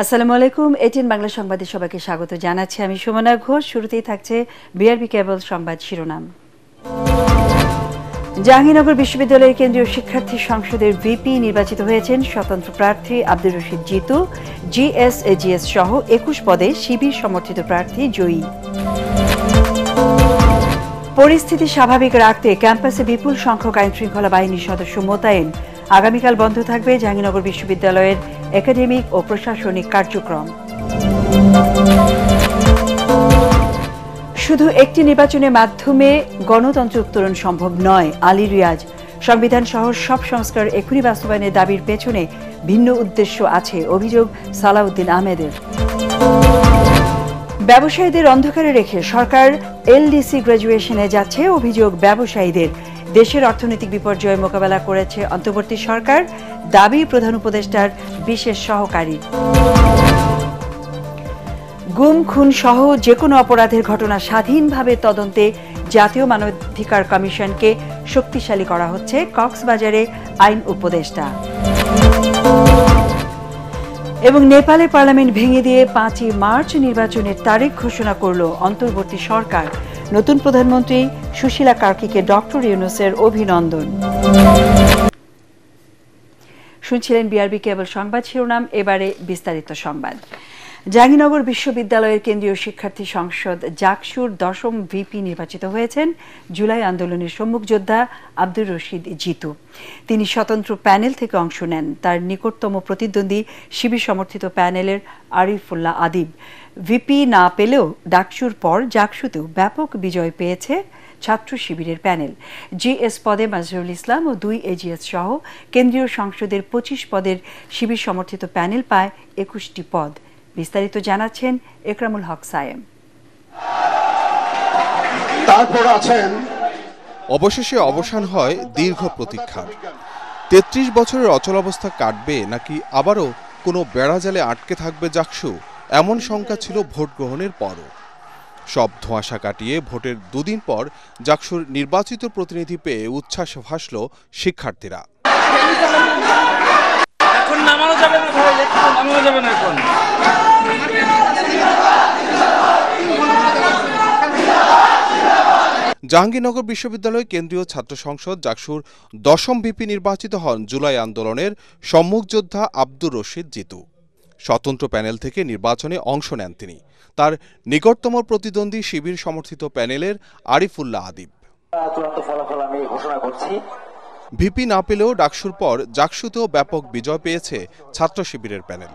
আসসালামু আলাইকুম। এটিএন বাংলা সংবাদে সবাইকে স্বাগত জানাচ্ছি। আমি সুমনা ঘোষ। শুরুতেই থাকছে বিআরবি কেবল সংবাদ শিরোনাম। জাহাঙ্গীরনগর বিশ্ববিদ্যালয়ের কেন্দ্রীয় শিক্ষার্থী সংসদের ভিপি নির্বাচিত হয়েছেন স্বতন্ত্র প্রার্থী আব্দুর রশিদ জিতু। জিএস সহ ২১ পদে শিবির সমর্থিত প্রার্থী জয়ী। পরিস্থিতি স্বাভাবিক রাখতে ক্যাম্পাসে বিপুল সংখ্যক আইনশৃঙ্খলা বাহিনীর সদস্য মোতায়েন। আগামীকাল বন্ধ থাকবে জাহাঙ্গীরনগর বিশ্ববিদ্যালয়ের একাডেমিক ও প্রশাসনিক কার্যক্রম। শুধু একটি নির্বাচনের মাধ্যমে গণতন্ত্র উত্তরণ সম্ভব নয়, আলী রিয়াজ। সংবিধান সহ সব সংস্কার এখনই বাস্তবায়নের দাবির পেছনে ভিন্ন উদ্দেশ্য আছে, অভিযোগ সালাউদ্দিন আহমেদের। ব্যবসায়ীদের অন্ধকারে রেখে সরকার এলডিসি গ্র্যাজুয়েশনে যাচ্ছে, অভিযোগ ব্যবসায়ীদের। দেশের অর্থনৈতিক বিপর্যয় মোকাবেলা করেছে অন্তর্বর্তী সরকার, দাবি প্রধান উপদেষ্টার বিশেষ সহকারী। গুম খুন সহ যে কোনো অপরাধের ঘটনা স্বাধীনভাবে তদন্তে জাতীয় মানবাধিকার কমিশনকে শক্তিশালী করা হচ্ছে, কক্সবাজারে আইন উপদেষ্টা। এবং নেপালের পার্লামেন্ট ভেঙে দিয়ে ৫ই মার্চ নির্বাচনের তারিখ ঘোষণা করল অন্তর্বর্তী সরকার। নতুন প্রধানমন্ত্রী সুশীলা কার্কিকে ডক্টর ইউনূসের অভিনন্দন। শুনছিলেন বিআরবি কেবল সংবাদ শিরোনাম, এবারে বিস্তারিত সংবাদ। জাহাঙ্গীরনগর বিশ্ববিদ্যালয়ের কেন্দ্রীয় শিক্ষার্থী সংসদ জাকসুর ১০ম ভিপি নির্বাচিত হয়েছেন জুলাই আন্দোলনের সম্মুখ যোদ্ধা আব্দুর রশিদ জিতু। তিনি স্বতন্ত্র প্যানেল থেকে অংশ নেন। তার নিকটতম প্রতিদ্বন্দ্বী শিবির সমর্থিত প্যানেলের আরিফুল্লাহ আদিব। ভিপি না পেলেও ডাকসুর পর জাকসুতেও ব্যাপক বিজয় পেয়েছে ছাত্র শিবিরের প্যানেল। জিএস পদে মাজহারুল ইসলাম ও ২ এজিএস সহ কেন্দ্রীয় সংসদের ২৫ পদের শিবির সমর্থিত প্যানেল পায় ২১টি পদ। বিস্তারিত জানাচ্ছেন একরামুল হক সায়েম। তারপর আছেন। অবশেষে অবসান হয় দীর্ঘ প্রতীক্ষার। ৩৩ বছরের অচলাবস্থা কাটবে নাকি আবারও কোনো বেড়াজালে আটকে থাকবে জাকসু, এমন শঙ্কা ছিল ভোট গ্রহণের পরও। সব ধোঁয়াশা কাটিয়ে ভোটের দুদিন পর জাকসুর নির্বাচিত প্রতিনিধি পেয়ে উচ্ছ্বাসে ভাসল শিক্ষার্থীরা। জাহাঙ্গীরনগর বিশ্ববিদ্যালয় কেন্দ্রীয় ছাত্র সংসদ জাকসুর ১০ম ভিপি নির্বাচিত হন জুলাই আন্দোলনের সম্মুখ যোদ্ধা আব্দুর রশিদ জিতু। স্বতন্ত্র প্যানেল থেকে নির্বাচনে অংশ নেন তিনি। তার নিকটতম প্রতিদ্বন্দ্বী শিবির সমর্থিত প্যানেলের আরিফুল্লাহ আদিব। ভিপি না পেলেও ডাকসুর পর জাকসুতেও ব্যাপক বিজয় পেয়েছে ছাত্র শিবিরের প্যানেল।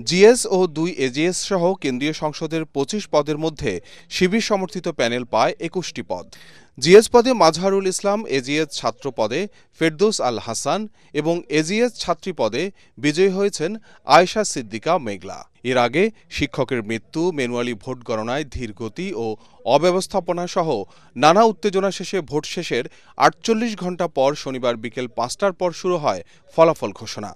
জিএস ও ২ এজিএস সহ কেন্দ্রীয় সংসদের ২৫ পদের মধ্যে শিবির সমর্থিত প্যানেল পায় ২১টি পদ। জিএস পদে মাজহারুল ইসলাম, এজিএস ছাত্র পদে ফেরদৌস আল হাসান এবং এজিএস ছাত্রী পদে বিজয়ী হয়েছেন আয়েশা সিদ্দিকা মেঘলা। এর আগে শিক্ষকের মৃত্যু, ম্যানুয়ালি ভোট গণনায় ধীর গতি ও অব্যবস্থাপনা সহ নানা উত্তেজনা শেষে ভোট শেষের ৪৮ ঘণ্টা পর শনিবার বিকেল ৫টার পর শুরু হয় ফলাফল ঘোষণা।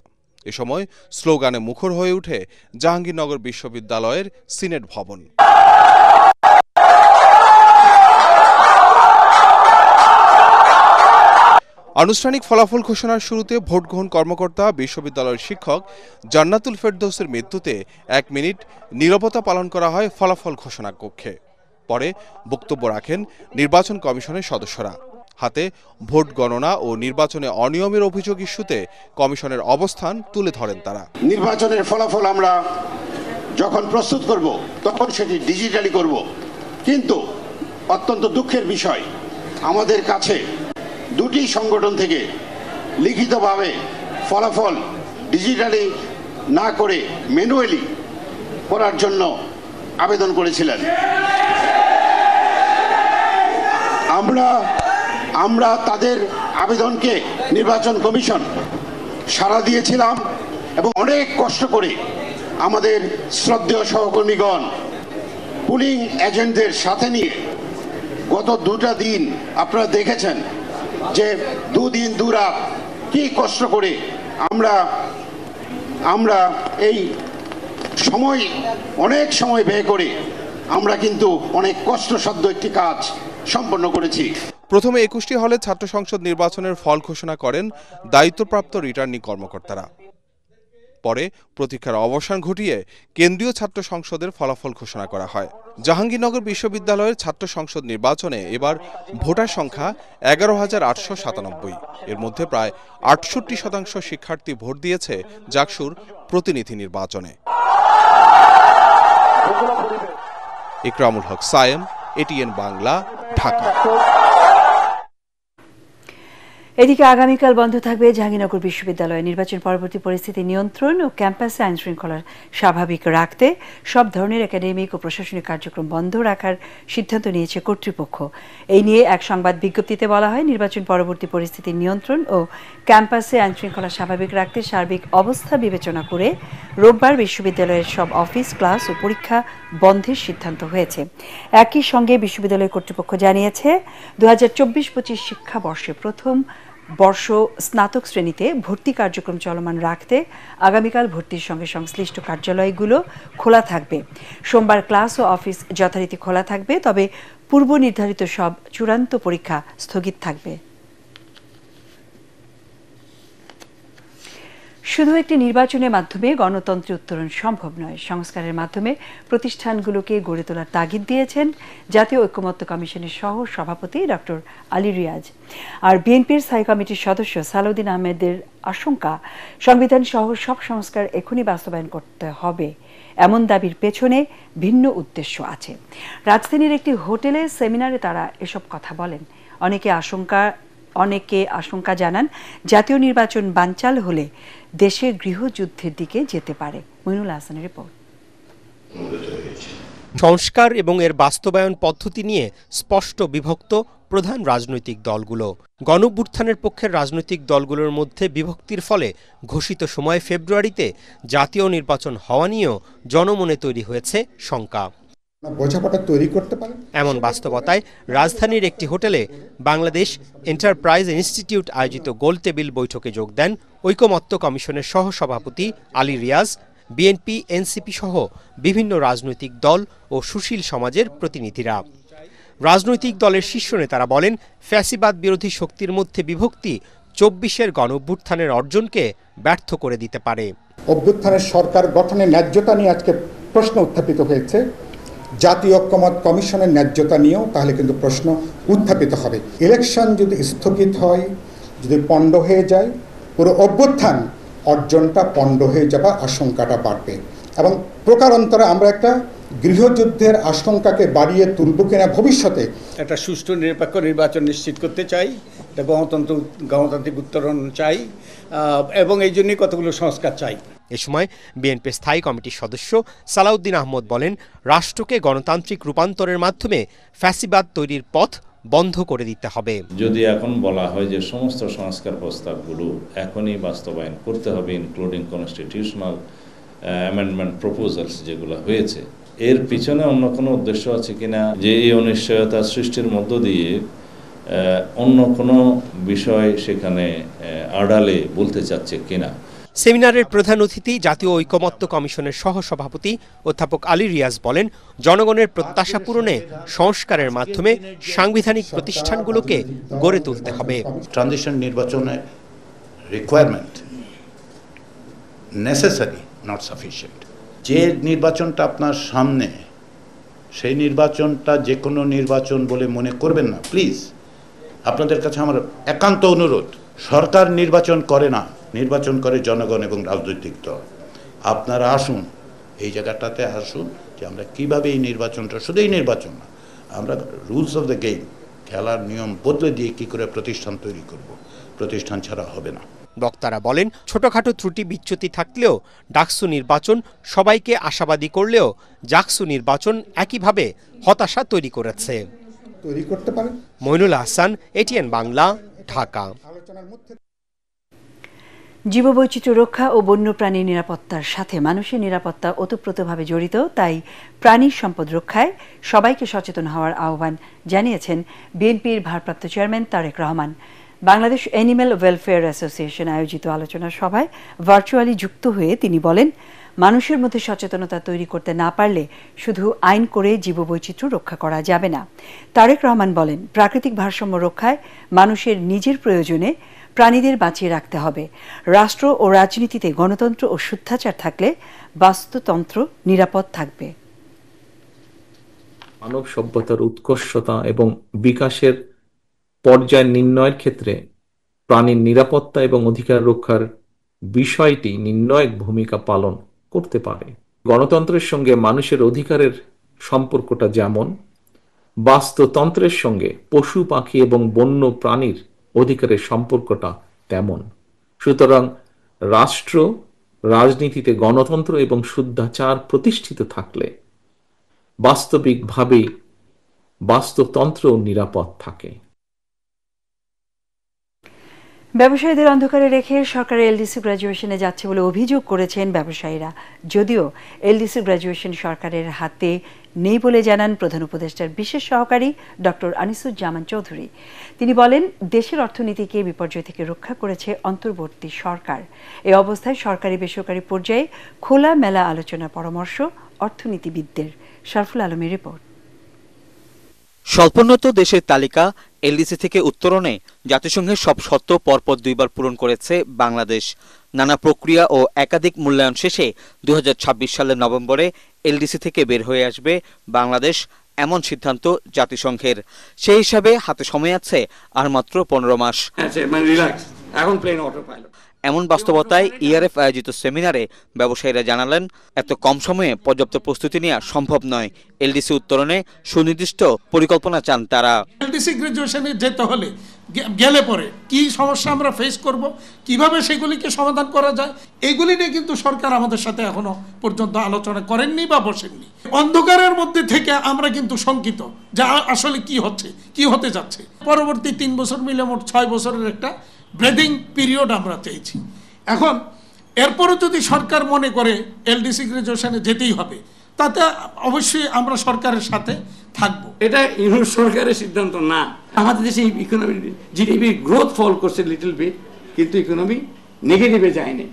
এ সময় স্লোগানে মুখর হয়ে ওঠে জাহাঙ্গীরনগর বিশ্ববিদ্যালয়ের সিনেট ভবন। আনুষ্ঠানিক ফলাফল ঘোষণার শুরুতে ভোট গ্রহণ কর্মকর্তা বিশ্ববিদ্যালয়ের শিক্ষক জান্নাতুল ফেরদৌসের মৃত্যুতে ১ মিনিট নীরবতা পালন করা হয় ফলাফল ঘোষণা কক্ষে। পরে বক্তব্য রাখেন নির্বাচন কমিশনের সদস্যরা। হাতে ভোট গণনা ও নির্বাচনে অনিয়মের অভিযোগ ইস্যুতে কমিশনের অবস্থান তুলে ধরেন তারা। নির্বাচনের ফলাফল আমরা যখন প্রস্তুত করব তখন সেটি ডিজিটালি করব, কিন্তু অত্যন্ত দুঃখের বিষয় আমাদের কাছে দুটি সংগঠন থেকে লিখিতভাবে ফলাফল ডিজিটালি না করে ম্যানুয়ালি করার জন্য আবেদন করেছিলেন। আমরা তাদের আবেদনকে নির্বাচন কমিশন সাড়া দিয়েছিলাম এবং অনেক কষ্ট করে আমাদের শ্রদ্ধেয় সহকর্মীগণ পুলিং এজেন্টদের সাথে নিয়ে গত 2টা দিন আপনারা দেখেছেন যে 2 দিন 2 রাত কি কষ্ট করে আমরা এই সময় অনেক সময় ব্যয় করে আমরা কিন্তু অনেক কষ্টসাধ্য একটি কাজ সম্পন্ন করেছি। প্রথমে ২১টি হলে ছাত্র সংসদ নির্বাচনের ফল ঘোষণা করেন দায়িত্বপ্রাপ্ত রিটার্নিং কর্মকর্তারা। পরে প্রতীক্ষার অবসান ঘটিয়ে কেন্দ্রীয় ছাত্র সংসদের ফলাফল ঘোষণা করা হয়। জাহাঙ্গীরনগর বিশ্ববিদ্যালয়ের ছাত্র সংসদ নির্বাচনে এবার ভোটার সংখ্যা 11,897। এর মধ্যে প্রায় 68% শিক্ষার্থী ভোট দিয়েছে জাকসুর প্রতিনিধি নির্বাচনে। ইকরামুল হক সায়েম, এটিএন বাংলা, ঢাকা। এদিকে আগামীকাল বন্ধ থাকবে জাহাঙ্গীরনগর বিশ্ববিদ্যালয়ে। নির্বাচন পরবর্তী পরিস্থিতি নিয়ন্ত্রণ ও ক্যাম্পাসে আইন শৃঙ্খলা স্বাভাবিক রাখতে সব ধরনের একাডেমিক ও প্রশাসনিক কার্যক্রম বন্ধ রাখার সিদ্ধান্ত নিয়েছে কর্তৃপক্ষ। এই নিয়ে এক সংবাদ বিজ্ঞপ্তিতে বলা হয়, নির্বাচন পরবর্তী পরিস্থিতি নিয়ন্ত্রণ ও ক্যাম্পাসে আইন শৃঙ্খলা স্বাভাবিক রাখতে সার্বিক অবস্থা বিবেচনা করে রোববার বিশ্ববিদ্যালয়ের সব অফিস, ক্লাস ও পরীক্ষা বন্ধের সিদ্ধান্ত হয়েছে। একই সঙ্গে বিশ্ববিদ্যালয় কর্তৃপক্ষ জানিয়েছে 2024-25 শিক্ষাবর্ষে প্রথম বর্ষ স্নাতক শ্রেণীতে ভর্তি কার্যক্রম চলমান রাখতে আগামীকাল ভর্তির সঙ্গে সংশ্লিষ্ট কার্যালয়গুলো খোলা থাকবে। সোমবার ক্লাস ও অফিস যথারীতি খোলা থাকবে, তবে পূর্ব নির্ধারিত সব চূড়ান্ত পরীক্ষা স্থগিত থাকবে। শুধু একটি নির্বাচনের মাধ্যমে গণতন্ত্রের উত্তরণ সম্ভব নয়, সংস্কারের মাধ্যমে প্রতিষ্ঠানগুলোকে গড়ে তোলার তাগিদ দিয়েছেন জাতীয় ঐকমত্য কমিশনের সহ সভাপতি ডক্টর আলী রিয়াজ। আর বিএনপির স্থায়ী কমিটির সদস্য সালাউদ্দিন আহমেদের আশঙ্কা, সংবিধান সহ সব সংস্কার এখনই বাস্তবায়ন করতে হবে, এমন দাবির পেছনে ভিন্ন উদ্দেশ্য আছে। রাজধানীর একটি হোটেলে সেমিনারে তারা এসব কথা বলেন। অনেকে আশঙ্কা জানান জাতীয় নির্বাচন বানচাল হলে দেশে গৃহযুদ্ধের দিকে যেতে পারে। মইনুল হাসানের রিপোর্ট। সংস্কার এবং এর বাস্তবায়ন পদ্ধতি নিয়ে স্পষ্ট বিভক্ত প্রধান রাজনৈতিক দলগুলো। গণঅভ্যুত্থানের পক্ষের রাজনৈতিক দলগুলোর মধ্যে বিভক্তির ফলে ঘোষিত সময় ফেব্রুয়ারিতে জাতীয় নির্বাচন হওয়া নিয়েও জনমনে তৈরি হয়েছে শঙ্কা। বোঝাপড়া তৈরি করতে পারে এমন বাস্তবতায় রাজধানীর একটি হোটেলে বাংলাদেশ এন্টারপ্রাইজ ইনস্টিটিউট আয়োজিত গোল টেবিল বৈঠকে যোগ দেন ঐকমত্য কমিশনের সহসভাপতি আলী রিয়াজ, বিএনপি, এনসিপি সহ বিভিন্ন রাজনৈতিক দল ও সুশীল সমাজের প্রতিনিধিরা। রাজনৈতিক দলের শীর্ষ নেতারা বলেন, ফ্যাসিবাদ বিরোধী শক্তির মধ্যে বিভক্তি 24-এর গণঅভ্যুত্থানের অর্জনকে ব্যর্থ করে দিতে পারে। অভ্যুত্থানের সরকার গঠনের ন্যায্যতা নিয়ে আজকে প্রশ্ন উত্থাপিত হয়েছে। জাতীয় ঐকমত্য কমিশনের ন্যায্যতা নিয়েও তাহলে কিন্তু প্রশ্ন উত্থাপিত হবে। ইলেকশন যদি স্থগিত হয়, যদি পণ্ড হয়ে যায়, পুরো অভ্যুত্থান অর্জনটা পণ্ড হয়ে যাবার আশঙ্কাটা বাড়বে এবং প্রকারান্তরে আমরা একটা গৃহযুদ্ধের আশঙ্কাকে বাড়িয়ে তুলব কিনা ভবিষ্যতে। একটা সুষ্ঠু নিরপেক্ষ নির্বাচন নিশ্চিত করতে চাই, একটা গণতান্ত্রিক উত্তরণ চাই এবং এই জন্যই কতগুলো সংস্কার চাই। এ সময় বিএনপির স্থায়ী কমিটির সদস্য সালাউদ্দিন আহমদ বলেন, রাষ্ট্রকে গণতান্ত্রিক রূপান্তরের মাধ্যমে ফ্যাসিবাদ তৈরির পথ বন্ধ করে দিতে হবে। যদি এখন বলা হয় যে সমস্ত সংস্কার প্রস্তাবগুলো এখনই বাস্তবায়ন করতে হবে, ইনক্লুডিং কনস্টিটিউশনাল অ্যামেন্ডমেন্ট প্রপোজালস যেগুলো হয়েছে, এর পিছনে অন্য কোনো উদ্দেশ্য আছে কিনা, যে এই অনিশ্চয়তা সৃষ্টির মধ্য দিয়ে অন্য কোনো বিষয় সেখানে আড়ালে বলতে চাচ্ছে কিনা। সেমিনারের প্রধান অতিথি জাতীয় ঐকমত্য কমিশনের সহসভাপতি অধ্যাপক আলী রিয়াজ বলেন, জনগণের প্রত্যাশা পূরণে সংস্কারের মাধ্যমে সাংবিধানিক প্রতিষ্ঠানগুলোকে গড়ে তুলতে হবে। ট্রানজিশন নির্বাচনের রিকোয়ারমেন্ট নেসেসারি, নট সাফিসিয়েন্ট। যে নির্বাচনটা আপনার সামনে, সেই নির্বাচনটা যে কোনো নির্বাচন বলে মনে করবেন না প্লিজ। আপনাদের কাছে আমার একান্ত অনুরোধ, সরকার নির্বাচন করে না, নির্বাচন করে জনগণ এবং রাজনৈতিক দল। আপনারা আসুন, এই জায়গাটাতে আসুন যে আমরা কিভাবে এই নির্বাচনটা, শুধু এই নির্বাচন না, আমরা রুলস অফ দ্য গেম, খেলার নিয়ম বদলে দিয়ে কি করে প্রতিষ্ঠান তৈরি করব। প্রতিষ্ঠান ছাড়া হবে না। বক্তারা বলেন, ছোটখাটো ত্রুটি বিচ্যুতি থাকলেও ডাকসু নির্বাচন সবাইকে আশাবাদী করলেও জাকসু নির্বাচন একইভাবে হতাশা তৈরি করেছে। মইনুল হাসান, এটিএন বাংলা, ঢাকা। জীববৈচিত্র্য রক্ষা ও বন্যপ্রাণীর নিরাপত্তার সাথে মানুষের নিরাপত্তা ওতপ্রোতভাবে জড়িত, তাই প্রাণী সম্পদ রক্ষায় সবাইকে সচেতন হওয়ার আহ্বান জানিয়েছেন বিএনপির ভারপ্রাপ্ত chairman Tarique Rahman. Bangladesh animal welfare association আয়োজিত আলোচনা সভায় ভার্চুয়ালি যুক্ত হয়ে তিনি বলেন, মানুষের মধ্যে সচেতনতা তৈরি করতে না পারলে শুধু আইন করে জীববৈচিত্র্য রক্ষা করা যাবে না। তারেক রহমান বলেন, প্রাকৃতিক ভারসাম্য রক্ষায় মানুষের নিজের প্রয়োজনে প্রাণীদের বাঁচিয়ে রাখতে হবে। রাষ্ট্র ও রাজনীতিতে গণতন্ত্র ও শুদ্ধাচার থাকলে বাস্তুতন্ত্র নিরাপদ থাকবে। মানব সভ্যতার উৎকর্ষতা এবং বিকাশের পর্যায় নির্ণয়ের ক্ষেত্রে প্রাণীর নিরাপত্তা এবং অধিকার রক্ষার বিষয়টি নির্ণায়ক ভূমিকা পালন করতে পারে। গণতন্ত্রের সঙ্গে মানুষের অধিকারের সম্পর্কটা যেমন, বাস্তুতন্ত্রের সঙ্গে পশু পাখি এবং বন্য প্রাণীর অধিকারের সম্পর্কটা তেমন। সুতরাং রাষ্ট্র রাজনীতিতে গণতন্ত্র এবং শুদ্ধাচার প্রতিষ্ঠিত থাকলে বাস্তবিকভাবেই বাস্তুতন্ত্র নিরাপদ থাকে। ব্যবসায়ীদের অন্ধকারে রেখে সরকারের এলডিসি গ্র্যাজুয়েশনে যাচ্ছে বলে অভিযোগ করেছেন ব্যবসায়ীরা। যদিও এলডিসি গ্র্যাজুয়েশন সরকারের হাতে নেই বলে জানান প্রধান উপদেষ্টার বিশেষ সহকারী ডক্টর আনিসুজ্জামান চৌধুরী। তিনি বলেন, দেশের অর্থনীতিকে বিপর্যয় থেকে রক্ষা করেছে অন্তর্বর্তী সরকার। এই অবস্থায় সরকারি বেসরকারি পর্যায়ে খোলামেলা আলোচনা পরামর্শ অর্থনীতিবিদদের। শরফুল আলমের রিপোর্ট। স্বল্পোন্নত দেশের তালিকা এলডিসি থেকে উত্তরণে জাতিসংঘের সব শর্ত পরপর 2 বার পূরণ করেছে বাংলাদেশ। নানা প্রক্রিয়া ও একাধিক মূল্যায়ন শেষে 2026 সালের নভেম্বরে এলডিসি থেকে বের হয়ে আসবে বাংলাদেশ, এমন সিদ্ধান্ত জাতিসংঘের। সেই হিসাবে হাতে সময় আছে আর মাত্র 15 মাস। এমন বাস্তবতায় ইআরএফ আয়োজিত সেমিনারে ব্যবসায়ীরা জানালেন, এত কম সময়ে পর্যাপ্ত প্রস্তুতি নেওয়া সম্ভব নয়। এলডিসি উত্তরণে সুনির্দিষ্ট পরিকল্পনা চান তারা। এলডিসি গ্র্যাজুয়েশনে যেতে হলে গেলে পরে কি সমস্যা আমরা ফেস করব, কিভাবে সেগুলিকে সমাধান করা যায়, এগুলি নিয়ে কিন্তু সরকার আমাদের সাথে এখনো পর্যন্ত আলোচনা করেননি বা বসেননি। অন্ধকারের মধ্যে থেকে আমরা কিন্তু শঙ্কিত যে আসলে কি হচ্ছে, কি হতে যাচ্ছে। পরবর্তী 3 বছর মিলে মোট 6 বছরের একটা ব্রেদিং পিরিয়ড আমরা চেয়েছি। এখন এরপরও যদি সরকার মনে করে এলডিসি গ্র্যাজুয়েশনে যেতেই হবে, তাতে অবশ্যই আমরা সরকারের সাথে থাকবো। এটা ইউনিট সরকারের সিদ্ধান্ত না। আমাদের দেশে ইকোনমি জিডিপি গ্রোথ ফল করছে লিটল বিট, কিন্তু ইকোনমি নেগেটিভে যায়নি।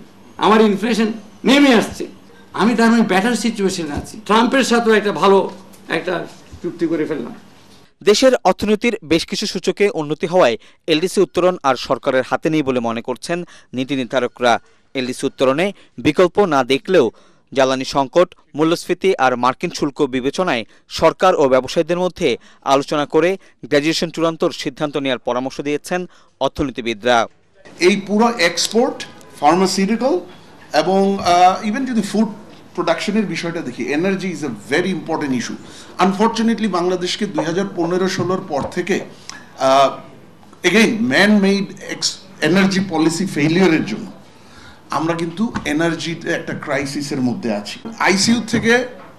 আমার ইনফ্লেশন নেমে আসছে, আমি তার মানে বেটার সিচুয়েশনে আছি। ট্রাম্পের সাথেও একটা ভালো একটা চুক্তি করে ফেললাম। দেশের অর্থনীতির বেশ কিছু সূচকে উন্নতি হওয়ায় এলডিসি উত্তরণ আর সরকারের হাতে নেই বলে মনে করছেন নীতি নির্ধারকরা। এলডিসি উত্তরণে বিকল্প না দেখলেও জ্বালানি সংকট, মূল্যস্ফীতি আর মার্কিন শুল্ক বিবেচনায় সরকার ও ব্যবসায়ীদের মধ্যে আলোচনা করে গ্র্যাজুয়েশন চূড়ান্তর সিদ্ধান্ত নেওয়ার পরামর্শ দিয়েছেন অর্থনীতিবিদরা। এই পুরো এক্সপোর্ট, ফার্মাসিউটিক্যাল এবং ইভেন যদি ফুড প্রোডাকশনের বিষয়টা দেখি, energy is a very important issue. Unfortunately বাংলাদেশকে 2015-16 পর থেকে again man made energy policy ফেইলিয়ারের জন্য আমরা কিন্তু এনার্জিতে একটা ক্রাইসিসের মধ্যে আছি। আইসিইউ থেকে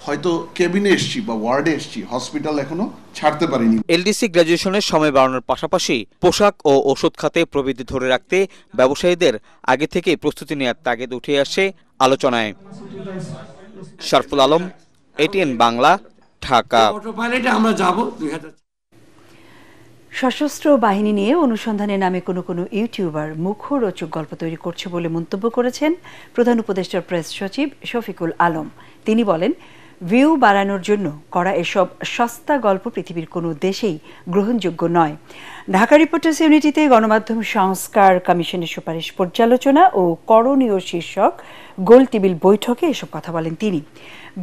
হয়তো কেবিনে এসছি বা ওয়ার্ডে এসছি, হসপিটাল এখনো ছাড়তে পারিনি। এলডিসি গ্র্যাজুয়েশনের সময় বাড়ানোর পাশাপাশি পোশাক ও ওষুধ খাতে প্রবৃদ্ধি ধরে রাখতে ব্যবসায়ীদের আগে থেকে প্রস্তুতি নেওয়ার তাগিদ উঠে আসে আলোচনায়। শরফুল আলম, এটিএন বাংলা, ঢাকা। আমরা যাব। সশস্ত্র বাহিনী নিয়ে অনুসন্ধানের নামে কোনো ইউটিউবার মুখরোচক গল্প তৈরি করছে বলে মন্তব্য করেছেন প্রধান উপদেষ্টার প্রেস সচিব শফিকুল আলম। তিনি বলেন, ভিউ বাড়ানোর জন্য করা এসব সস্তা গল্প পৃথিবীর কোনো দেশেই গ্রহণযোগ্য নয়। ঢাকা রিপোর্টার্স ইউনিটিতে গণমাধ্যম সংস্কার কমিশনের সুপারিশ পর্যালোচনা ও করণীয় শীর্ষক গোল টেবিল বৈঠকে এসব কথা বলেন তিনি।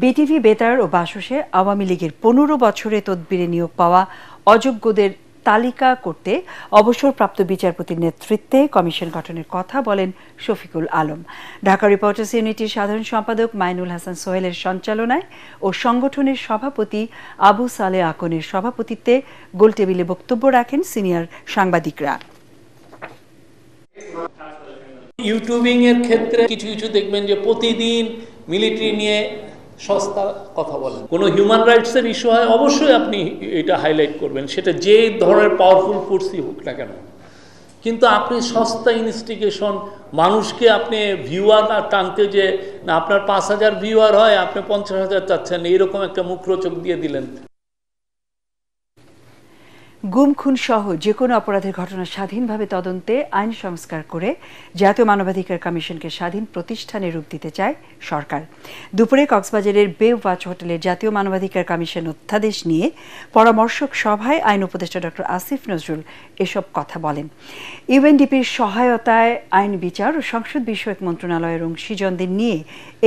বিটিভি, বেতার ও বাসসে আওয়ামী লীগের 15 বছরে তদবিরে নিয়োগ পাওয়া অযোগ্যদের তালিকা করতে অবসরপ্রাপ্ত বিচারপতির নেতৃত্বে কমিশন গঠনের কথা বলেন শফিকুল আলম। ঢাকা রিপোর্টার্স ইউনিটির সাধারণ সম্পাদক মাইনুল হাসান সোহেলের সঞ্চালনায় ও সংগঠনের সভাপতি আবু সালে আকনের সভাপতিত্বে গোলটেবিলে বক্তব্য রাখেন সিনিয়র সাংবাদিকরা। ইউটিউবিং এর ক্ষেত্রে কিছু কিছু দেখবেন যে প্রতিদিন মিলিটারি নিয়ে সস্তা কথা বলেন। কোনো হিউম্যান রাইটসের ইস্যু হয়, অবশ্যই আপনি এটা হাইলাইট করবেন, সেটা যে ধরনের পাওয়ারফুল ফোর্সই হোক না কেন। কিন্তু আপনি সস্তা ইনস্টিগেশন, মানুষকে আপনি ভিউয়ার না টানতে, যে না আপনার 5000 ভিউয়ার হয়, আপনি 50,000 চাচ্ছেন, এইরকম একটা মুখরোচক দিয়ে দিলেন। গুম খুন সহ যে কোনো অপরাধের ঘটনা স্বাধীনভাবে তদন্তে আইন সংস্কার করে জাতীয় মানবাধিকার কমিশনকে স্বাধীন প্রতিষ্ঠানে রূপ দিতে চায় সরকার। দুপুরে কক্সবাজারের বে ওয়াচ হোটেলে জাতীয় মানবাধিকার কমিশন অধ্যাদেশ নিয়ে পরামর্শক সভায় আইন উপদেষ্টা ডক্টর আসিফ নজরুল এসব কথা বলেন। ইউএনডিপির সহায়তায় আইন বিচার ও সংসদ বিষয়ক মন্ত্রণালয়ের অংশীজনদের নিয়ে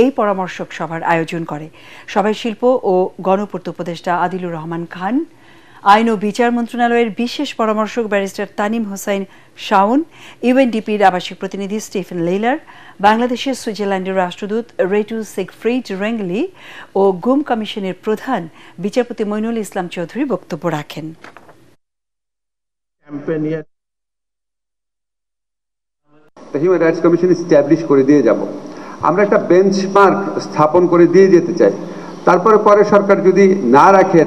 এই পরামর্শক সভার আয়োজন করে। সভায় শিল্প ও গণপূর্ত উপদেষ্টা আদিলুর রহমান খান, আইন ও বিচার মন্ত্রণালয়ের বিশেষ পরামর্শক ব্যারিস্টার তানিম হোসাইন শাওন, ইউএনডিপির আবাসিক প্রতিনিধি স্টিফেন লেইলার, বাংলাদেশের সুইজারল্যান্ডের রাষ্ট্রদূত রেটু সিগফ্রিড রেংলি ও গুম কমিশনের প্রধান বিচারপতি মইনুল ইসলাম চৌধুরী বক্তব্য রাখেন। হিউম্যান রাইটস কমিশন এস্টাবলিশ করে দিয়ে যাব, আমরা একটা বেঞ্চমার্ক স্থাপন করে দিয়ে যেতে চাই। তারপরে পরে সরকার যদি না রাখে,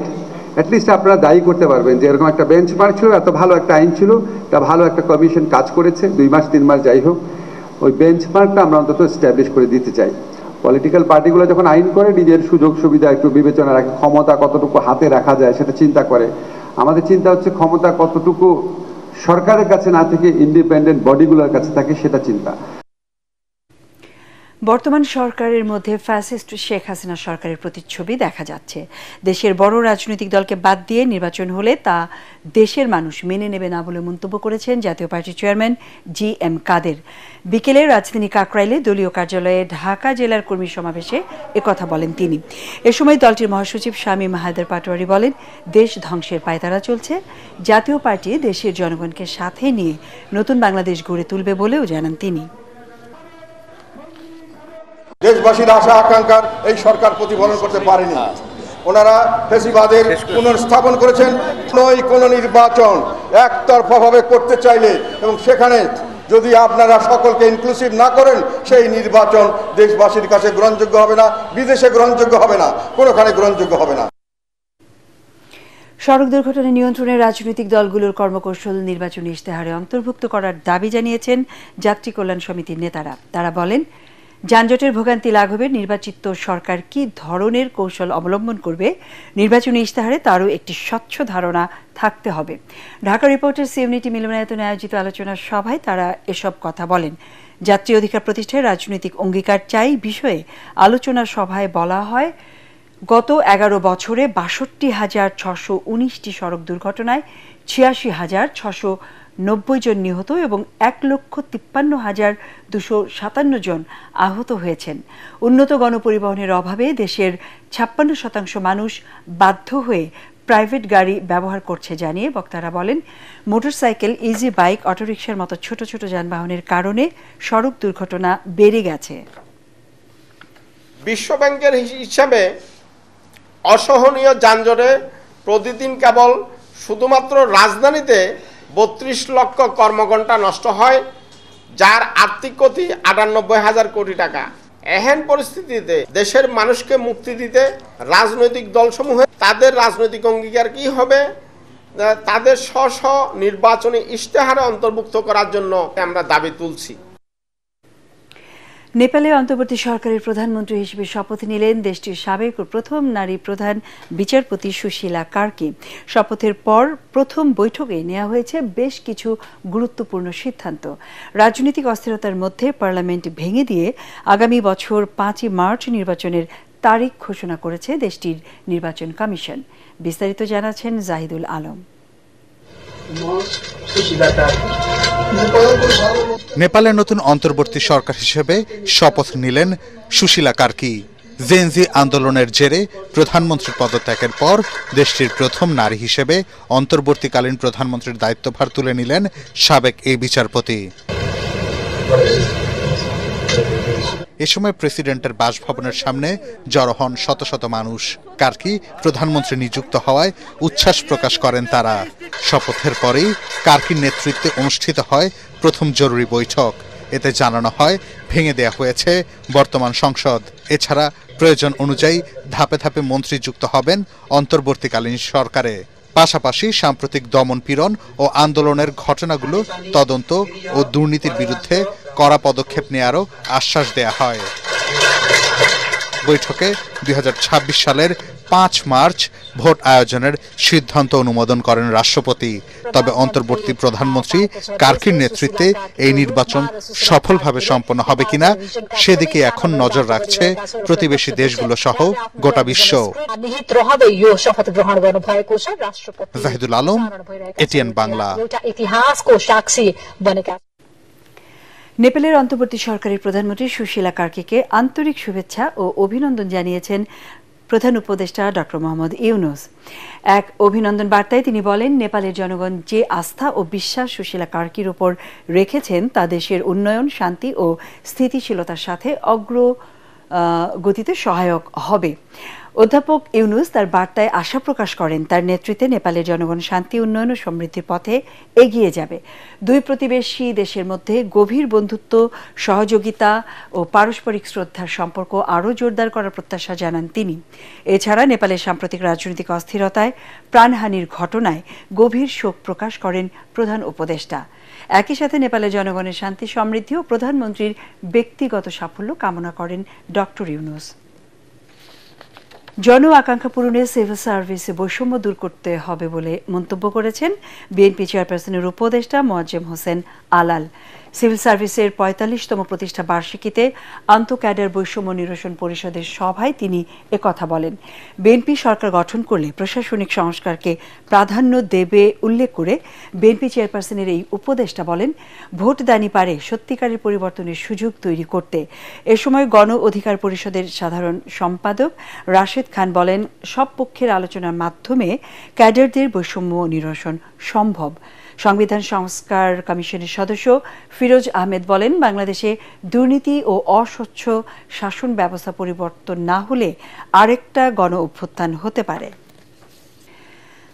অ্যাটলিস্ট আপনারা দায়ী করতে পারবেন যে এরকম একটা বেঞ্চমার্ক ছিল, এত ভালো একটা আইন ছিল, এটা ভালো একটা কমিশন কাজ করেছে, 2 মাস 3 মাস যাই হোক, ওই বেঞ্চমার্কটা আমরা অন্তত এস্টাবলিশ করে দিতে চাই। পলিটিক্যাল পার্টিগুলো যখন আইন করে নিজের সুযোগ সুবিধা একটু বিবেচনা রাখে, ক্ষমতা কতটুকু হাতে রাখা যায় সেটা চিন্তা করে। আমাদের চিন্তা হচ্ছে ক্ষমতা কতটুকু সরকারের কাছে না থেকে ইন্ডিপেন্ডেন্ট বডিগুলোর কাছে থাকে, সেটা চিন্তা। বর্তমান সরকারের মধ্যে ফ্যাসিস্ট শেখ হাসিনা সরকারের প্রতিচ্ছবি দেখা যাচ্ছে। দেশের বড় রাজনৈতিক দলকে বাদ দিয়ে নির্বাচন হলে তা দেশের মানুষ মেনে নেবে না বলে মন্তব্য করেছেন জাতীয় পার্টির চেয়ারম্যান GM কাদের। বিকেলে রাজধানী কাকরাইলে দলীয় কার্যালয়ে ঢাকা জেলার কর্মী সমাবেশে একথা বলেন তিনি। এ সময় দলটির মহাসচিব শামীম হায়দার পাটোয়ারি বলেন, দেশ ধ্বংসের পায়তারা চলছে। জাতীয় পার্টি দেশের জনগণকে সাথে নিয়ে নতুন বাংলাদেশ গড়ে তুলবে বলেও জানান তিনি। দেশবাসীর আশা আকাঙ্ক্ষার এই সরকার প্রতিফলন করতে পারেনি। ওনারা ফ্যাসিবাদের পুনর্স্থাপন করেছেন। কোনো নির্বাচন একতরফাভাবে করতে চাইলে এবং সেখানে যদি আপনারা সকলকে ইনক্লুসিভ না করেন, সেই নির্বাচন দেশবাসীর কাছে গ্রহণযোগ্য হবে না, বিদেশে গ্রহণযোগ্য হবে না, কোনোখানে গ্রহণযোগ্য হবে না। সড়ক দুর্ঘটনা নিয়ন্ত্রণে রাজনৈতিক দলগুলোর কর্মকৌশল নির্বাচনী ইশতেহারে অন্তর্ভুক্ত করার দাবি জানিয়েছেন যাত্রী কল্যাণ সমিতির নেতারা। তারা বলেন, যানজটের ভোগান্তি লাঘবে নির্বাচিত সরকার কি ধরনের কৌশল অবলম্বন করবে নির্বাচনী ইশতেহারে তারও একটি স্বচ্ছ ধারণা থাকতে হবে। ঢাকা রিপোর্টার্স ইউনিটি মিলনায়তনে আয়োজিত আলোচনা সভায় তারা এসব কথা বলেন। যাত্রী অধিকার প্রতিষ্ঠায় রাজনৈতিক অঙ্গীকার চাই বিষয়ে আলোচনা সভায় বলা হয়, গত 11 বছরে 62,619টি সড়ক দুর্ঘটনায় 86,690 জন নিহত এবং 1,53,257 জন আহত হয়েছেন। উন্নত গণপরিবহনের অভাবে দেশের 56% মানুষ বাধ্য হয়ে প্রাইভেট গাড়ি ব্যবহার করছে জানিয়ে বক্তারা বলেন, মোটরসাইকেল, ইজি বাইক, অটোরিকশার মতো ছোট ছোট যানবাহনের কারণে সড়ক দুর্ঘটনা বেড়ে গেছে। বিশ্বব্যাংকের হিসাবে অসহনীয় যানজটে প্রতিদিন কেবল শুধুমাত্র রাজধানীতে 32 লক্ষ কর্মঘণ্টা নষ্ট হয়, যার আর্থিক ক্ষতি 98,000 কোটি টাকা। এহেন পরিস্থিতিতে দেশের মানুষকে মুক্তি দিতে রাজনৈতিক দলসমূহে তাদের রাজনৈতিক অঙ্গীকার কি হবে, তাদের স্ব নির্বাচনী ইশতেহারে অন্তর্ভুক্ত করার জন্য আমরা দাবি তুলছি। নেপালে অন্তর্বর্তী সরকারের প্রধানমন্ত্রী হিসেবে শপথ নিলেন দেশটির সাবেক ও প্রথম নারী প্রধান বিচারপতি সুশীলা কার্কি। শপথের পর প্রথম বৈঠকে নেওয়া হয়েছে বেশ কিছু গুরুত্বপূর্ণ সিদ্ধান্ত। রাজনৈতিক অস্থিরতার মধ্যে পার্লামেন্ট ভেঙে দিয়ে আগামী বছর 5 মার্চ নির্বাচনের তারিখ ঘোষণা করেছে দেশটির নির্বাচন কমিশন। বিস্তারিত জানাচ্ছেন জাহিদুল আলম। নেপালের নতুন অন্তর্বর্তী সরকার হিসেবে শপথ নিলেন সুশীলা কার্কি। জেনজি আন্দোলনের জেরে প্রধানমন্ত্রীর পদত্যাগের পর দেশটির প্রথম নারী হিসেবে অন্তর্বর্তীকালীন প্রধানমন্ত্রীর দায়িত্বভার তুলে নিলেন সাবেক এই বিচারপতি। এ সময় প্রেসিডেন্টের বাসভবনের সামনে জড়ো হন শত শত মানুষ। কার্কি প্রধানমন্ত্রী নিযুক্ত হওয়ায় উচ্ছ্বাস প্রকাশ করেন তারা। শপথের পরেই কার্কির নেতৃত্বে অনুষ্ঠিত হয় প্রথম জরুরি বৈঠক। এতে জানানো হয় ভেঙে দেয়া হয়েছে বর্তমান সংসদ। এছাড়া প্রয়োজন অনুযায়ী ধাপে ধাপে মন্ত্রী যুক্ত হবেন অন্তর্বর্তীকালীন সরকারে। পাশাপাশি সাম্প্রতিক দমন-পীড়ন ও আন্দোলনের ঘটনাগুলো তদন্ত ও দুর্নীতির বিরুদ্ধে কড়া পদক্ষেপ নেয়ারও আশ্বাস দেয়া হয়। বৈঠকে 2026 সালের 5 মার্চ ভোট আয়োজনের সিদ্ধান্ত অনুমোদন করেন রাষ্ট্রপতি। তবে অন্তর্বর্তী প্রধানমন্ত্রী কার্কির নেতৃত্বে এই নির্বাচন সফলভাবে সম্পন্ন হবে কিনা সেদিকে এখন নজর রাখছে প্রতিবেশী দেশগুলো সহ গোটা বিশ্ব। জাহিদুল আলম, এটিএন বাংলা। নেপালের অন্তর্বর্তী সরকারের প্রধানমন্ত্রী সুশীলা কার্কিকে আন্তরিক শুভেচ্ছা ও অভিনন্দন জানিয়েছেন প্রধান উপদেষ্টা ড মোহাম্মদ ইউনূস। এক অভিনন্দন বার্তায় তিনি বলেন, নেপালের জনগণ যে আস্থা ও বিশ্বাস সুশীলা কার্কির উপর রেখেছেন তা দেশের উন্নয়ন, শান্তি ও স্থিতিশীলতার সাথে অগ্রগতিতে সহায়ক হবে। অধ্যাপক ইউনূস তার বার্তায় আশা প্রকাশ করেন তার নেতৃত্বে নেপালের জনগণ শান্তি, উন্নয়ন ও সমৃদ্ধির পথে এগিয়ে যাবে। দুই প্রতিবেশী দেশের মধ্যে গভীর বন্ধুত্ব, সহযোগিতা ও পারস্পরিক শ্রদ্ধার সম্পর্ক আরও জোরদার করার প্রত্যাশা জানান তিনি। এছাড়া নেপালের সাম্প্রতিক রাজনৈতিক অস্থিরতায়, প্রাণহানির ঘটনায় গভীর শোক প্রকাশ করেন প্রধান উপদেষ্টা। একই সাথে নেপালের জনগণের শান্তি, সমৃদ্ধি ও প্রধানমন্ত্রীর ব্যক্তিগত সাফল্য কামনা করেন ড ইউনূস। জন আকাঙ্ক্ষা পূরণে সিভিল সার্ভিসে বৈষম্য দূর করতে হবে বলে মন্তব্য করেছেন বিএনপি চেয়ারপারসনের উপদেষ্টা মোয়াজ্জেম হোসেন আলাল। সিভিল সার্ভিসের ৪৫তম প্রতিষ্ঠা বার্ষিকীতে আন্তঃক্যাডার বৈষম্য নিরসন পরিষদের সভায় তিনি একথা বলেন। বিএনপি সরকার গঠন করলে প্রশাসনিক সংস্কারকে প্রাধান্য দেবে উল্লেখ করে বিএনপি চেয়ারপারসনের এই উপদেষ্টা বলেন, ভোটদানই পারে সত্যিকারের পরিবর্তনের সুযোগ তৈরি করতে। এ সময় গণ অধিকার পরিষদের সাধারণ সম্পাদক রাশেদ খান বলেন, সব পক্ষের আলোচনার মাধ্যমে ক্যাডারদের বৈষম্য নিরসন সম্ভব। সংবিধান সংস্কার কমিশনের সদস্য ফিরোজ আহমেদ বলেন, বাংলাদেশে দুর্নীতি ও অস্বচ্ছ শাসন ব্যবস্থা পরিবর্তন না হলে আরেকটা গণ অভ্যুত্থান হতে পারে।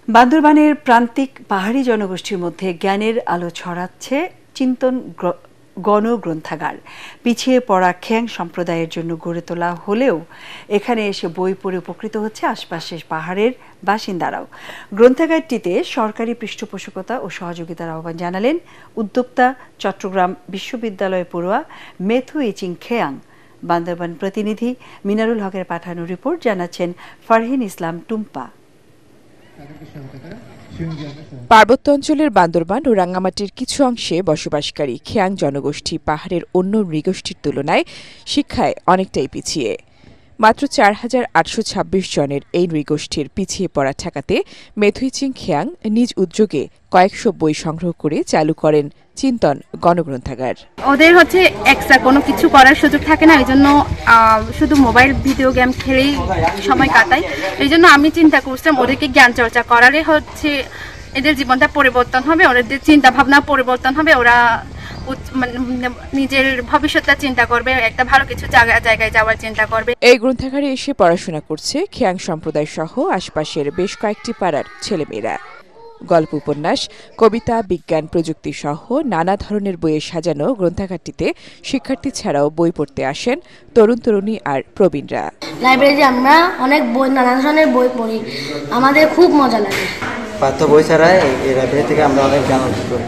বান্দরবানের প্রান্তিক পাহাড়ি জনগোষ্ঠীর মধ্যে জ্ঞানের আলো ছড়াচ্ছে চিন্তন গণগ্রন্থাগার। পিছিয়ে পড়া খ্যাং সম্প্রদায়ের জন্য গড়ে তোলা হলেও এখানে এসে বই পড়ে উপকৃত হচ্ছে আশপাশের পাহাড়ের বাসিন্দারাও। গ্রন্থাগারটিতে সরকারি পৃষ্ঠপোষকতা ও সহযোগিতার আহ্বান জানালেন উদ্যোক্তা চট্টগ্রাম বিশ্ববিদ্যালয় পড়ুয়া মেথু ইচিং খেয়াং। বান্দরবান প্রতিনিধি মিনারুল হকের পাঠানো রিপোর্ট জানাচ্ছেন ফারহিন ইসলাম টুম্পা। পার্বত্য অঞ্চলের বান্দরবান ও রাঙ্গামাটির কিছু অংশে বসবাসকারী খেয়াং জনগোষ্ঠী পাহাড়ের অন্য নৃগোষ্ঠীর তুলনায় শিক্ষায় অনেকটাই পিছিয়ে। মাত্র ৪,৮২৬ জনের এই নৃগোষ্ঠীর পিছিয়ে পড়া ঠেকাতে মেথুইচিং খেয়াং নিজ উদ্যোগে কয়েকশো বই সংগ্রহ করে চালু করেন চিন্তন গণগ্রন্থাগার। ওদের হচ্ছে এক্সট্রা কোনো কিছু করার সুযোগ থাকে না, এই জন্য শুধু মোবাইল ভিডিও গেম খেলেই সময় কাটায়। এই জন্য আমি চিন্তা করছিলাম ওদেরকে জ্ঞান চর্চা করালে হচ্ছে এদের জীবনটা পরিবর্তন হবে, ওদের চিন্তা ভাবনা পরিবর্তন হবে, ওরা নিজের ভবিষ্যৎটা চিন্তা করবে, একটা ভালো কিছু জায়গায় যাওয়ার চিন্তা করবে। এই গ্রন্থাগারে এসে পড়াশোনা করছে খেয়াং সম্প্রদায় সহ আশপাশের বেশ কয়েকটি পাড়ার ছেলেমেয়েরা। গল্প, উপন্যাস, কবিতা, বিজ্ঞান, প্রযুক্তি সহ নানা ধরনের বইয়ে সাজানো গ্রন্থাগারটিতে শিক্ষার্থী ছাড়াও বই পড়তে আসেন তরুণ তরুণী আর প্রবীণরা। লাইব্রেরিতে আমরা অনেক বই, নানা ধরনের বই পড়ি, আমাদের খুব মজা লাগে। পাঠ্য বই ছাড়া এই লাইব্রেরি থেকে আমরা অনেক জ্ঞান অর্জন করি,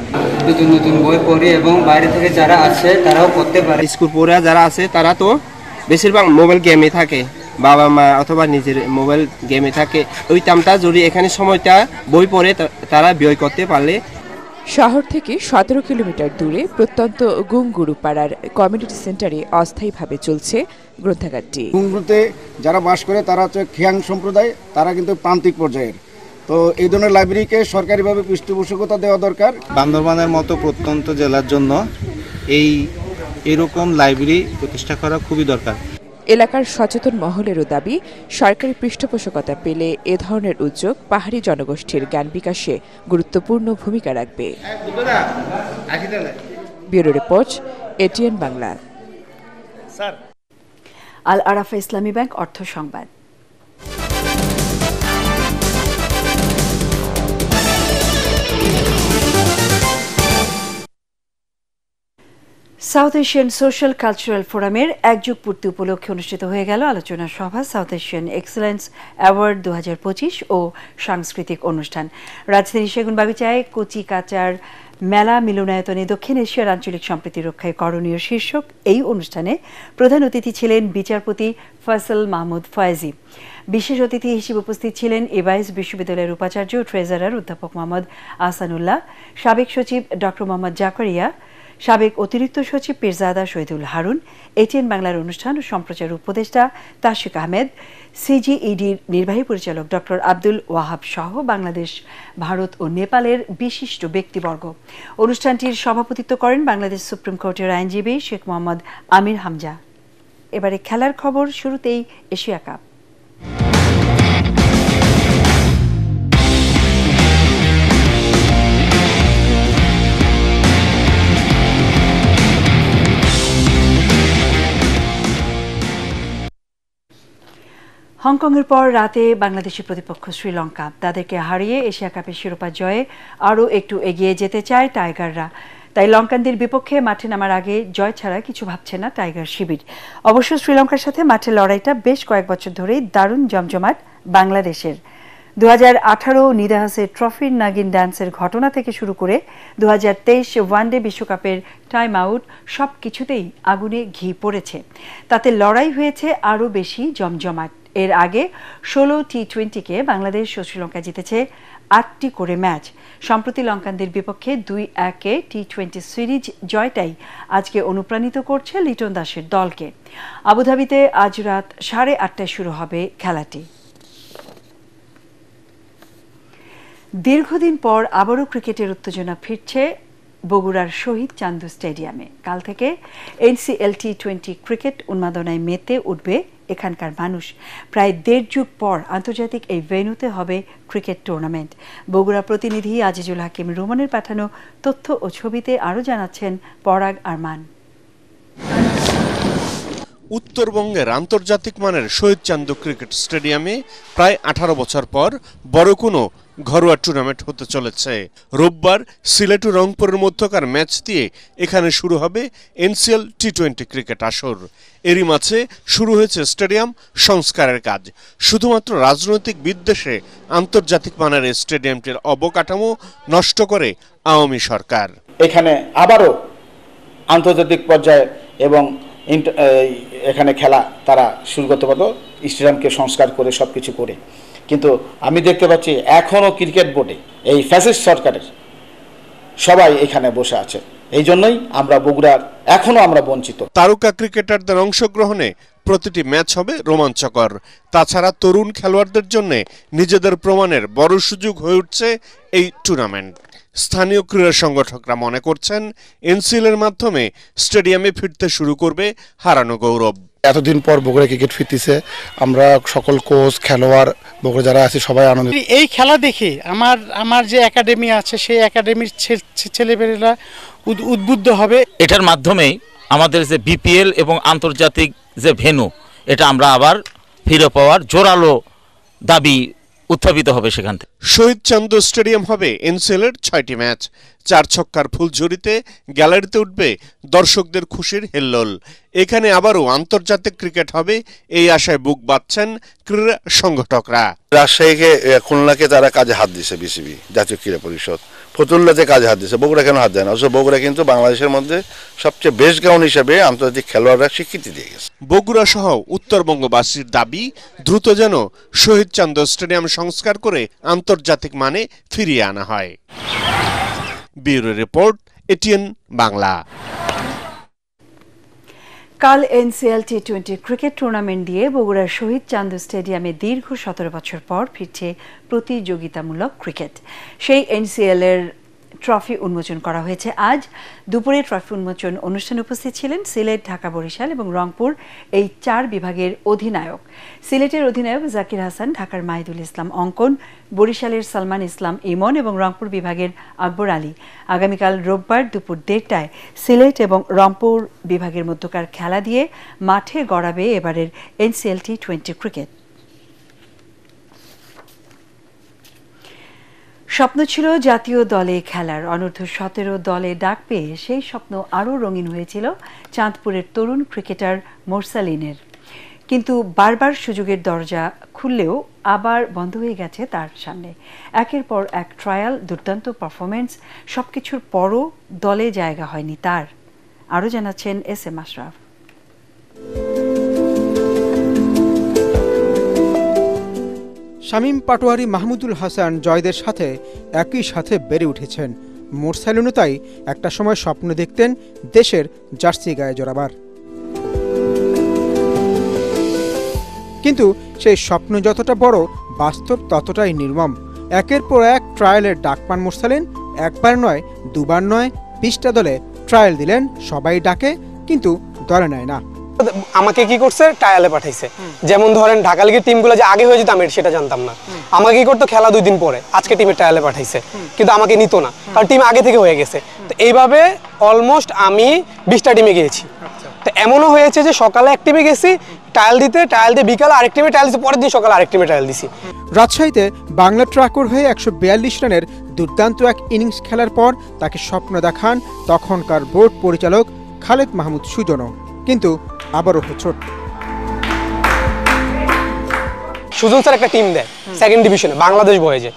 নতুন নতুন বই পড়ি এবং বাইরে থেকে যারা আসে তারাও পড়তে পারে। স্কুল পড়ে যারা আছে তারা তো বেশিরভাগ মোবাইল গেমে থাকে, বাবা মা অথবা নিজের মোবাইল গেমে থাকে। ওই টাইমটা যদি এখানে সময়টা বই পড়ে তারা ব্যয় করতে পারলে। শহর থেকে ১৭ কিলোমিটার দূরে প্রত্যন্ত গুংগুরু পাড়ার কমিউনিটি সেন্টারে অস্থায়ীভাবে চলছে গ্রন্থাগারটি। গুংগুরুতে যারা বাস করে তারা হচ্ছে খেয়াং সম্প্রদায়, তারা কিন্তু প্রান্তিক পর্যায়ের। তো এই ধরনের লাইব্রেরিকে সরকারিভাবে পৃষ্ঠপোষকতা দেওয়া দরকার। বান্দরবানের মতো প্রত্যন্ত জেলার জন্য এইরকম লাইব্রেরি প্রতিষ্ঠা করা খুবই দরকার। এলাকার সচেতন মহলেরও দাবি, সরকারি পৃষ্ঠপোষকতা পেলে এ ধরনের উদ্যোগ পাহাড়ি জনগোষ্ঠীর জ্ঞান বিকাশে গুরুত্বপূর্ণ ভূমিকা রাখবে। Bureau report, ATN Bangla. Al Arafah Islami bank অর্থ সংবাদ। সাউথ এশিয়ান সোশ্যাল কালচারাল ফোরামের একযুগ পূর্তি উপলক্ষে অনুষ্ঠিত হয়ে গেল আলোচনা সভা সাউথ এশিয়ান এক্সেলেন্স অ্যাওয়ার্ড 2025 ও সাংস্কৃতিক অনুষ্ঠান। রাজধানী সেগুনবাগিচায় কচি কাচার মেলা মিলনায়তনে দক্ষিণ এশিয়ার আঞ্চলিক সম্প্রীতি রক্ষায় করণীয় শীর্ষক এই অনুষ্ঠানে প্রধান অতিথি ছিলেন বিচারপতি ফয়সাল মাহমুদ ফয়েজি। বিশেষ অতিথি হিসেবে উপস্থিত ছিলেন এবাইস বিশ্ববিদ্যালয়ের উপাচার্য ও ট্রেজারার অধ্যাপক মোহাম্মদ আহসানুল্লাহ, সাবেক সচিব ডক্টর মোহাম্মদ জাকারিয়া, সাবেক অতিরিক্ত সচিব পীরজাদা শহীদুল হারুন, এটিএন বাংলার অনুষ্ঠান ও সম্প্রচার উপদেষ্টা তাশিক আহমেদ, সিজিইডির নির্বাহী পরিচালক ডক্টর আব্দুল ওয়াহাব সহ বাংলাদেশ, ভারত ও নেপালের বিশিষ্ট ব্যক্তিবর্গ। অনুষ্ঠানটির সভাপতিত্ব করেন বাংলাদেশ সুপ্রিম কোর্টের আইনজীবী শেখ মোহাম্মদ আমির হামজা। এবারে খেলার খবর, শুরুতেই এশিয়া কাপ। হংকংয়ের পর রাতে বাংলাদেশের প্রতিপক্ষ শ্রীলঙ্কা, তাদেরকে হারিয়ে এশিয়া কাপের শিরোপা জয়ে আরও একটু এগিয়ে যেতে চায় টাইগাররা। তাই লঙ্কানদের বিপক্ষে মাঠে নামার আগে জয় ছাড়া কিছু ভাবছে না টাইগার শিবির। অবশ্য শ্রীলঙ্কার সাথে মাঠের লড়াইটা বেশ কয়েক বছর ধরেই দারুণ জমজমাট বাংলাদেশের। 2018 নিদাহাসের ট্রফির নাগিন ডান্সের ঘটনা থেকে শুরু করে 2023 ওয়ানডে বিশ্বকাপের টাইম আউট, সব কিছুতেই আগুনে ঘি পড়েছে। তাতে লড়াই হয়েছে আরও বেশি জমজমাট। এর আগে 16 টি20কে বাংলাদেশ ও শ্রীলঙ্কা জিতেছে 8টি করে ম্যাচ। সম্প্রতি লঙ্কানদের বিপক্ষে 2-1 টি20 সিরিজ জয়টাই আজকে অনুপ্রাণিত করছে লিটন দাসের দলকে। আবুধাবিতে আজ রাত 8:30টায় শুরু হবে খেলাটি। দীর্ঘদিন পর আবারও ক্রিকেটের উত্তেজনা ফিরছে বগুড়ার শহীদ চান্দু স্টেডিয়ামে। কাল থেকে এনসিএল টি20 ক্রিকেট উন্মাদনায় মেতে উঠবে এখানকার মানুষ। প্রায় 1.5 যুগ পর আন্তর্জাতিক এই ভেন্যুতে হবে ক্রিকেট টুর্নামেন্ট। বগুড়া প্রতিনিধি আজিজুল হাকিম রুমনের পাঠানো তথ্য ও ছবিতে আরও জানাচ্ছেন পরাগ আরমান। উত্তরবঙ্গের আন্তর্জাতিক মানের শহীদ চান্দু ক্রিকেট স্টেডিয়ামে প্রায় 18 বছর পর বড় কোনো ঘরোয়া টুর্নামেন্ট হতে চলেছে। রোববার সিলেট ও রংপুরের মধ্যকার ম্যাচ দিয়ে এখানে শুরু হবে এনসিএল টি20 ক্রিকেট আসর। এরই মাঝে শুরু হয়েছে স্টেডিয়াম সংস্কারের কাজ। শুধুমাত্র রাজনৈতিক বিদ্বেষে আন্তর্জাতিক মানের এই স্টেডিয়ামটির অবকাঠামো নষ্ট করে আওয়ামী সরকার। এখানে আবারও আন্তর্জাতিক পর্যায়ে এবং এখানে খেলা তারা শুরু করতে পারতো, স্টেডিয়ামকে সংস্কার করে সব কিছু করে। কিন্তু আমি দেখতে পাচ্ছি এখনও ক্রিকেট বোর্ডে এই ফ্যাসিস্ট সরকারের সবাই এখানে বসে আছে। এই জন্যই আমরা বগুড়ার এখনও আমরা বঞ্চিত। তারকা ক্রিকেটারদের অংশগ্রহণে প্রতিটি ম্যাচ হবে রোমাঞ্চকর। তাছাড়া তরুণ খেলোয়াড়দের জন্য নিজেদের প্রমাণের বড় সুযোগ হয়ে উঠছে এই টুর্নামেন্ট। স্থানীয় ক্রীড়া সংগঠকরা মনে করছেন এনসিএল-এর মাধ্যমে স্টেডিয়ামে ফিরতে শুরু করবে হারানো গৌরব। এতদিন পর বগুড়া ক্রিকেট ফিরতেছে, আমরা সকল কোচ খেলোয়াড় বগুড়া যারা আছে সবাই আনন্দিত। এই খেলা দেখে আমার যে একাডেমি আছে সেই একাডেমির ছেলেমেয়েরা উদ্বুদ্ধ হবে। এটার মাধ্যমে আমাদের যে বিপিএল এবং আন্তর্জাতিক যে ভেন্যু, এটা আমরা আবার ফিরে পাওয়ার জোরালো দাবি উত্থাপিত হবে সেখান থেকে। শহীদ চান্দু স্টেডিয়াম হবে এনসিএল-এর 6টি ম্যাচ। 4 ছক্কার ফুলঝুরিতে গ্যালারিতে উঠবে দর্শকদের খুশির হেল্লোল। এখানে আবারও আন্তর্জাতিক ক্রিকেট হবে এই আশায় বুক বাঁধছেন ক্রীড়া সংগঠকরা। রাজশাহীকে, খুলনাকে তারা কাজে হাত দিয়েছে বিসিবি, জাতীয় ক্রীড়া পরিষদ। ফতুল্লাতে কাজে হাত দিয়েছে, বগুড়া কেন হাত দেয় না? বগুড়া কিন্তু বাংলাদেশের মধ্যে সবচেয়ে বেস্ট গ্রাউন্ড হিসেবে আন্তর্জাতিক খেলোয়াড়রা স্বীকৃতি দিয়ে গেছে। বগুড়া সহ উত্তরবঙ্গবাসীর দাবি দ্রুত যেন শহীদ চান্দু স্টেডিয়াম সংস্কার করে আন্তর্জাতিক মানে ফিরিয়ে আনা হয়। Bureau report, ATN Bangla. কাল এনসিএল টি20 ক্রিকেট টুর্নামেন্ট দিয়ে বগুড়ার শহীদ চান্দু স্টেডিয়ামে দীর্ঘ 17 বছর পর ফিরছে প্রতিযোগিতামূলক ক্রিকেট। সেই এনসিএল-এর ট্রফি উন্মোচন করা হয়েছে আজ দুপুরে। ট্রফি উন্মোচন অনুষ্ঠানে উপস্থিত ছিলেন সিলেট, ঢাকা, বরিশাল এবং রংপুর এই 4 বিভাগের অধিনায়ক। সিলেটের অধিনায়ক জাকির হাসান, ঢাকার মাহিদুল ইসলাম অঙ্কন, বরিশালের সালমান ইসলাম ইমন এবং রংপুর বিভাগের আকবর আলী। আগামীকাল রোববার দুপুর 1:30টায় সিলেট এবং রংপুর বিভাগের মধ্যকার খেলা দিয়ে মাঠে গড়াবে এবারের এনসিএল টি20 ক্রিকেট। স্বপ্ন ছিল জাতীয় দলে খেলার। অনূর্ধ্ব-17 দলে ডাক পেয়ে সেই স্বপ্ন আরও রঙিন হয়েছিল চাঁদপুরের তরুণ ক্রিকেটার মোরসালিনের। কিন্তু বারবার সুযোগের দরজা খুললেও আবার বন্ধ হয়ে গেছে তার সামনে। একের পর এক ট্রায়াল, দুর্দান্ত পারফরমেন্স, সবকিছুর পরও দলে জায়গা হয়নি তার। আরও জানাচ্ছেন এস.এম. আশরাফ। শামীম পাটোয়ারি, মাহমুদুল হাসান জয়দের সাথে একই সাথে বেড়ে উঠেছেন। মোরসালিনও তাই একটা সময় স্বপ্ন দেখতেন দেশের জার্সি গায়ে জড়াবার। কিন্তু সেই স্বপ্ন যতটা বড়, বাস্তব ততটাই নির্মম। একের পর এক ট্রায়ালের ডাক পান মোরসালিন। একবার নয়, দুবার নয়, 20টা দলে ট্রায়াল দিলেন। সবাই ডাকে, কিন্তু দলে নেয় না। আমাকে কি করছে, ট্রায়ালে পাঠাইছে। যেমন ধরেন ঢাকা লিগের টিমগুলো যে আগে হয়ে যেত আমি সেটা জানতাম না। আমাকে কি করতো, খেলা 2 দিন পরে আজকে টিমের ট্রায়ালে পাঠাইছে, কিন্তু আমাকে নিত না, কারণ টিম আগে থেকে হয়ে গেছে। তো এইভাবে অলমোস্ট আমি 20টা টিমে গিয়েছি। তো এমনও হয়েছে যে সকালে এক টিমে গেছি ট্রায়াল দিয়ে বিকালে আরেক টিমে ট্রায়াল দিছি, পরের দিন সকালে আরেক টিমে ট্রায়াল দিছি। রাজশাহীতে বাংলা ট্রাকর হয়ে 142 রানের দুর্দান্ত এক ইনিংস খেলার পর তাকে স্বপ্ন দেখান তখনকার বোর্ড পরিচালক খালেদ মাহমুদ সুজনও। কিন্তু আবারও হোঁচট। সুজন স্যার একটা টিম দেয় সেকেন্ড ডিভিশনে, বাংলাদেশ বয়েজে।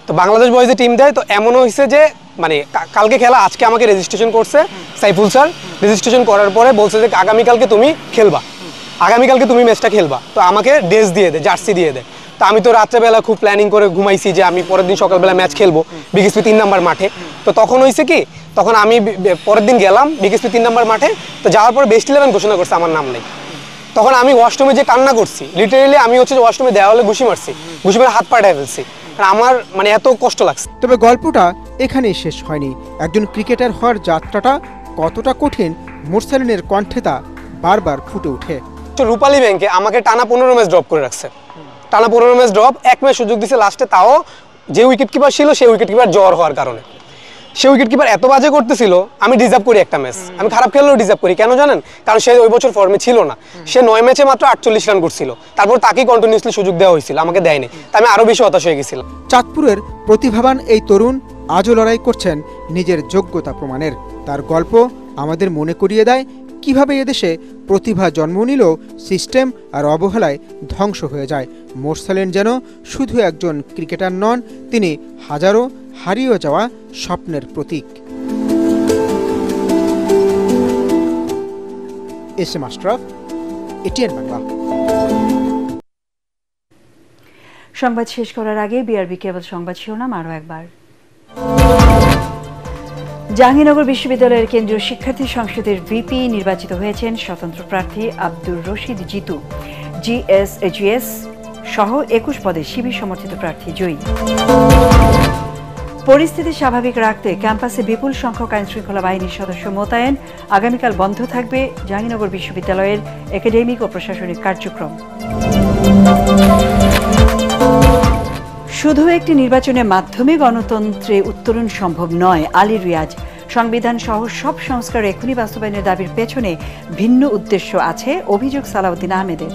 তো বাংলাদেশ বয়েজে টিম দেয়। তো এমনও হয়েছে যে মানে কালকে খেলা, আজকে আমাকে রেজিস্ট্রেশন করছে সাইফুল স্যার। রেজিস্ট্রেশন করার পরে বলছে যে আগামীকালকে তুমি খেলবা, আগামীকালকে তুমি ম্যাচটা খেলবা। তো আমাকে ড্রেস দিয়ে দেয়, জার্সি দিয়ে দেয়। তো আমি তো রাত্রেবেলা খুব প্ল্যানিং করে ঘুমাইছি যে আমি পরের দিন সকালবেলা ম্যাচ খেলবো বিকেএসপি 3 নম্বর মাঠে। তো তখন হয়েছে কি, তখন আমি পরের দিন গেলাম বিকেএসপি 3 নম্বর মাঠে। তো যাওয়ার পরে বেস্ট 11 ঘোষণা করছে, আমার নাম নেই। তখন আমি ওয়াশরুমে যে কান্না করছি, লিটারেলি আমি হচ্ছে ওয়াশরুমে দেওয়ালে ঘুষি মারছি, ঘুষি মেরে হাত পাটায় ফেলছি। আমার মানে এত কষ্ট লাগছে। তবে গল্পটা এখানেই শেষ হয়নি। একজন ক্রিকেটার হওয়ার যাত্রাটা কতটা কঠিন, মোরসালিনের কণ্ঠে তা বারবার ফুটে ওঠে। রূপালী ব্যাংকে আমাকে টানা 15 ম্যাচ ড্রপ করে রাখছে, টানা 15 ম্যাচ ড্রপ। এক ম্যাচ সুযোগ দিছে লাস্টে, তাও যে উইকেট কিপার ছিল সেই উইকেট কিপার জ্বর হওয়ার কারণে। সে উইকেট কিপার এত বাজে করতেছিল, আমি ডিজার্ভ করি একটা ম্যাচ। আমি খারাপ খেললেও ডিজার্ভ করি, কেন জানেন? কারণ সে ওই বছর ফর্মে ছিল না। সে 9 ম্যাচে মাত্র 48 রান করছিল, তারপর তাকেই কন্টিনিউসলি সুযোগ দেওয়া হয়েছিল, আমাকে দেয়নি। তাই আমি আরো বেশি হতাশ হয়ে গেছিলাম। চাঁদপুরের প্রতিভাবান এই তরুণ আজও লড়াই করছেন নিজের যোগ্যতা প্রমাণের। তার গল্প আমাদের মনে করিয়ে দেয় কিভাবে এদেশে প্রতিভা জন্ম নিলেও সিস্টেম আর অবহেলায় ধ্বংস হয়ে যায়। মোরসালিন যেন শুধু একজন ক্রিকেটার নন, তিনি হাজারো হারিয়ে যাওয়া স্বপ্নের প্রতীক। এস.এম. আশরাফ, এটিএন বাংলা। সংবাদ শেষ করার আগে বিআরবি কেবল সংবাদ শিরোনাম আরও একবার। জাহাঙ্গীরনগর বিশ্ববিদ্যালয়ের কেন্দ্রীয় শিক্ষার্থী সংসদের ভিপি নির্বাচিত হয়েছেন স্বতন্ত্র প্রার্থী আব্দুর রশিদ জিতু। জিএস সহ 21 পদে শিবির সমর্থিত প্রার্থী জয়ী। পরিস্থিতি স্বাভাবিক রাখতে ক্যাম্পাসে বিপুল সংখ্যক আইনশৃঙ্খলা বাহিনীর সদস্য মোতায়েন। আগামীকাল বন্ধ থাকবে জাহাঙ্গীরনগর বিশ্ববিদ্যালয়ের একাডেমিক ও প্রশাসনিক কার্যক্রম। শুধু একটি নির্বাচনের মাধ্যমে গণতন্ত্রে উত্তরণ সম্ভব নয়, আলী রিয়াজ। সংবিধান সহ সব সংস্কার এখনই বাস্তবায়নের দাবির পেছনে ভিন্ন উদ্দেশ্য আছে, অভিযোগ সালাউদ্দিন আহমেদের।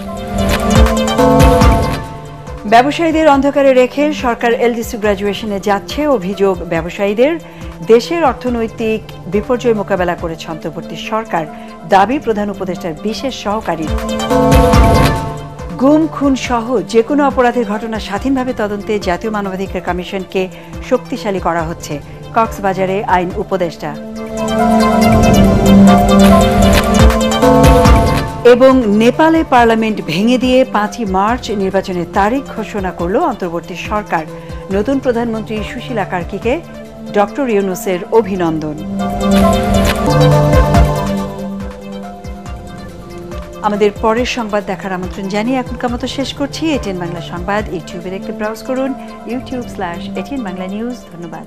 ব্যবসায়ীদের অন্ধকারে রেখে সরকার এলডিসি গ্র্যাজুয়েশনে যাচ্ছে, অভিযোগ ব্যবসায়ীদের। দেশের অর্থনৈতিক বিপর্যয় মোকাবেলা করেছে অন্তর্বর্তী সরকার, দাবি প্রধান উপদেষ্টার বিশেষ সহকারী। গুম খুন সহ যে কোনো অপরাধের ঘটনা স্বাধীনভাবে তদন্তে জাতীয় মানবাধিকার কমিশনকে শক্তিশালী করা হচ্ছে, কক্সবাজারে আইন উপদেষ্টা। এবং নেপালে পার্লামেন্ট ভেঙে দিয়ে 5ই মার্চ নির্বাচনের তারিখ ঘোষণা করল অন্তর্বর্তী সরকার। নতুন প্রধানমন্ত্রী সুশীলা কার্কিকে ডক্টর ইউনূসের অভিনন্দন। আমাদের পরের সংবাদ দেখার আমন্ত্রণ জানিয়ে এখনকার মতো শেষ করছি। এটিএন বাংলা সংবাদ ইউটিউবে দেখতে ব্রাউজ করুন, youtube/ATN Bangla News। ধন্যবাদ।